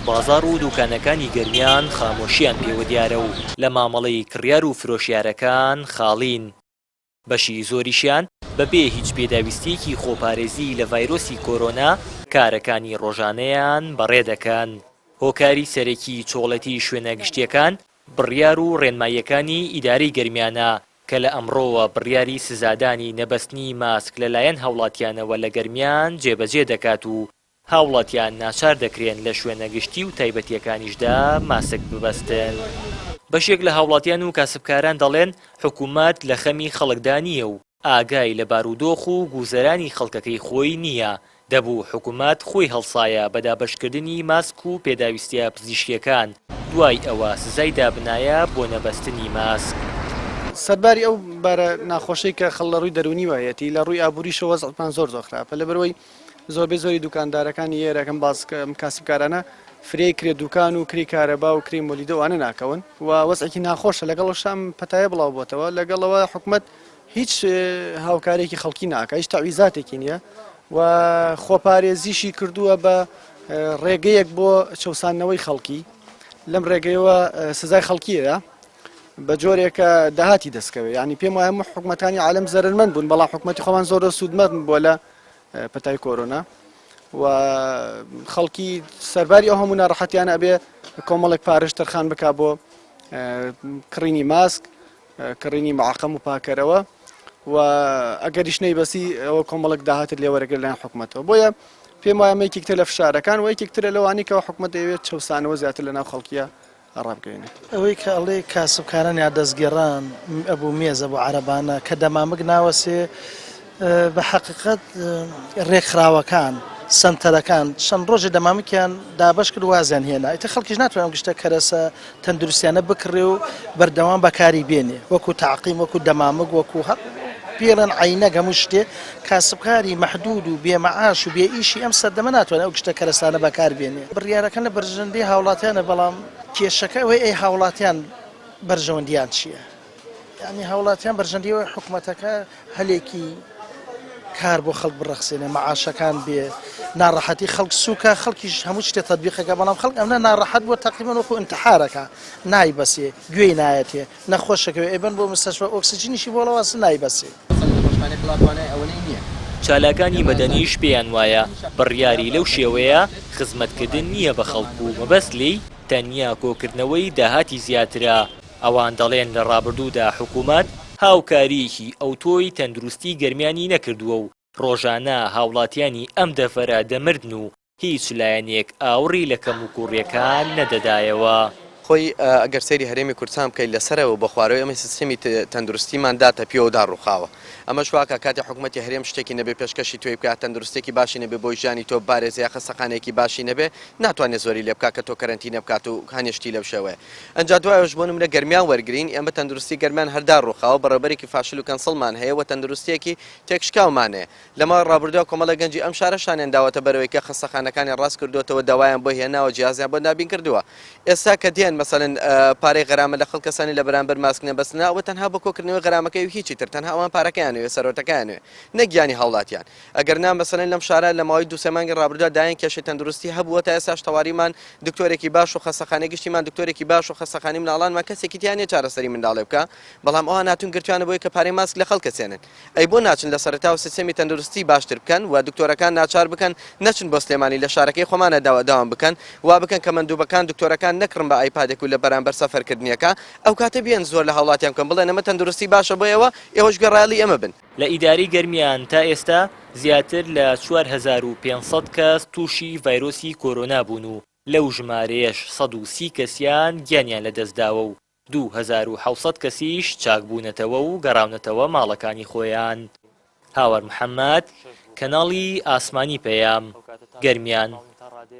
بازار و دوکانەکانی گەرمیان خامۆشیان پێوە دیارە و لە مامەڵەی کڕیار و فرۆشیارەکان خاڵین. بەشی زۆریشیان بەبێ هیچ پێداویستیەکی خۆپارێزی لە ڤایرۆسی کۆرۆنا کارەکانی ڕۆژانەیان بەڕێ دەکەن. هۆکاری سەرەکی چۆڵەتی شوێنە گشتیەکان بڕیار و ڕێنماییەکانی ئیدارەی گەرمیانە کە لە ئەمڕۆوە بڕیاری سزادانی نەبەستنی ماسک لەلایەن هاوڵاتیانەوە لە گەرمیان جێبەجێ دەکات و هاوڵاتیان ناچار دەکرێن لە شوێنە گشتی و تایبەتیەکانیشدا ماسک ببەستن. بەشێک لە هاوڵاتیان و کاسبکاران دەڵێن حکوومەت لە خەمی خەڵکدا نییە و ئاگای لە بارودۆخ و گوزەرانی خەڵکەکەی خۆی نییە. دەبوو حکوومەت خۆی هەڵسایە بە دابەشکردنی ماسک و پێداویستیە پزیشکیەکان دوای ئەوە سزای دابنایە بۆ نەبەستنی ماسک. سەرباری ئەو بارە ناخۆشەی کە خەڵ لە ڕووی دەرونی وایەتی لە ڕووی ئابووریشەوە وەزعمان زۆر خراپە لەبەرەوەی زۆری دوکاندارەکانی ئێرەکەم کاسبکارانە فرێ کرێ دوکان و کری کارەبا و کری مۆلیدەوانە ناکەون و وەزعێکی ناخۆشە لەگەڵ شام پەتایە بڵاو بۆتەوە لەگەڵەوە حکوومەت هیچ هاوکارێکی خەڵکی ناکە هیچ تاویزاتێکی نییە و خۆپارێزیشی کردووە بە ڕێگەیەک بۆ چەسانەوەی خەڵکی لەم ڕێگەیەوە سزای خەڵکیەیە بە جۆرێکە داهاتی دەستکەوێت ینی پێم وایە حکوومەتانی عالم زەرمەند بوون بەڵام حکوومەتی خۆمان زۆر سوودمەند بۆ لە پەتای کۆرۆنا و خەڵکی سەرباری ئەو هەموو ناڕەحەتیانە ئەبێ کۆمەڵێک پارەش تەرخان بک بۆ کڕینی ماسک کڕینی معاقەم و پاکەرەوە و ئەگەریش نەیبەسی ئەوە کۆمەڵک داهاتت لێ وەرەگەر لایەن حکوومەتەوە بۆیە پێم وایە یەکێکتر لە فشارەکان و یەکێکترە لەوانی کەەوە حکوومەت دەوێت چەسانەوە زیاتر لە ناو خەڵکیە ڕابگەێنێت ئەوەی کە ئەڵێ کاسبکاران یا دەستگێڕان ئەبوو مێزە بۆ عەرەبانە کە دەمامک ناوەسێ بە حەقیقەت ڕێکخراوەکان سنتەرەکان چەند ڕۆژێ دەمامکیان دابش کرد وازیان هێنا ئیتر خەڵکیش ناتوانم گشتە کەرەسە تەندروستیانە بکڕێ و بەردەوام بەکاری بێنێ وەکو تعقیم وەکو دەمامک وەکو هەر پێڵەن عینەک هەموو شتێ کاسبکاری مەحدود و بێمەعاش و بێ ئیشی ئەم سەردەمە ناتوانێت ئەو گشتە کەرەسانە بەکار بێنێ بڕیارەکان لە بەرژەندەی هاوڵاتیانە بەڵام کێشەکە ئەوەی ئەی هاوڵاتیان بەرژەوەندیان چییە؟ یعنی هاوڵاتیان بەرژەندیەوەی حکوومەتەکە هەلێکی کار بۆ خەڵک بڕەخسێنێ مەعاشەکان بێ ناڕەحەتی خەڵک سووکە خەڵکیش هەموو شتێ تەطبیقەکە بەڵام خەڵک ئەمە ناڕەحەت بۆ تەقریبەن وەکو ئینتحارەکە نایبەسێ گوێی نایەتێ نەخۆشەکەوێ ئێبەن بۆ مستەشفە ئۆکسجینیشی بۆ لەواسە نایبەسێ. چالاکانی مەدەنیش پێیان وایە بڕیاری لەو شێوەیە خزمەتکردن نییە بە خەڵک و مەبەست لێی تەنیا کۆکردنەوەی داهاتی زیاترە. ئەوان دەڵێن لە ڕابردوودا حکوومەت هاوکاریەکی ئەوتۆی تەندروستی گەرمیانی نەکردووە و ڕۆژانە هاوڵاتیانی ئەم دەفەرە دەمردن و هیچ لایەنێک ئاوڕی لە کەم و کوڕیەکان نەدەدایەوە. خۆی ئەگەر سەیری هەرێمی کوردستان بکەیت لەسەرەوە بە خوارەوەی ئەمە سیستەمی تەندروستیمان داتە پیۆدا ڕووخاوە ئەمە شواکە کاتی حکوومەتی هەرێم شتێکی نەبێ پێشکەشی توێ بکات تەندروستێکی باشی نەبێ بۆی ژیانی تۆ بارێزیا خەسەقانێکی باشی نەبێ ناتوانێت زۆری لێ بکات کە تۆ کەرەنتینە بکات و هەنیشتی لەو شێوەیە ئەنجا دوایەوەش بۆ نمونە گەرمیان وەرگرین ئێمە تەندروستی گەرمیان هەردا ڕووخاوە بەڕێوەبەرێکی فاشل و کەنسڵمان هەیە و تەندروستیەکی تێکشکاومانەیە لەمە ڕابردووە کۆمەڵە گەنجی ئەم شارەشانیان داوەتە بەرەوەی کە خەسەقانەکانی ڕاست کردوێتەوە داوایان بۆ هێناوە جیازیان بۆ نابین کردووە ئێستا کە دێن مەسەڵەن پارەی غەرامە لە خەڵکەسانی لە بەرامبەر ماسک نەبەستنە ئەوە تەنها بە کۆکردنەوەی غەرامەکەی و هیچی تر تەنها ئەوان پارەکەیانوێ سەرۆتەکەیانوێ نەگیانی هاوڵاتیان ئەگەر نا مەسەڵەن لەم شارە لە ماوەی دوو سێ مانگی ڕابردووە دایان کێشەی تەندروستی هەبووە تا ئێستاش تەواریمان دکتۆرێکی باش و خەسەخانەی گشتیمان دکتۆرێکی باش و خەسەخانی مناڵانمان کەسێکی تیانێ چارەسەری منداڵێ بکە بەڵام ئەوان هاتوون گرتوانە بۆی کە پارەی ماسک لە خەڵکەسێنن ئەی بۆ ناچن لە سەرەتاوە سیستەمی تەندروستی باشتر بکەن و دکتۆرەکان ناچار بکەن نەچن بۆ سلێمانی لە شارەکەی خۆمانە داوام بکەن وا بکەن کە مەندووبەکان دکتۆرەکان نەکڕن بە ئایپادێک و لە بەرامبەر سەفەرکردنیەکە ئەو کاتە بێن زۆر لە هاوڵاتیان بکەن بڵێن ئەمە تەندروستی باشە بۆیەوە ئێوەش گەڕایڵی ئەمە بن. لە ئیداری گەرمیان تا ئێستا زیاتر لە 4500 کەس تووشی ڤایرۆسی کۆرۆنا بوون و لەو ژمارەیەش 130 کەسیان گیانیان لەدەستداوە و 2700 کەسیش چاکبوونەتەوە و گەڕاونەتەوە ماڵەکانی خۆیان. هاوەر محەممەد کەناڵی ئاسمانی پەیام گەرمیان.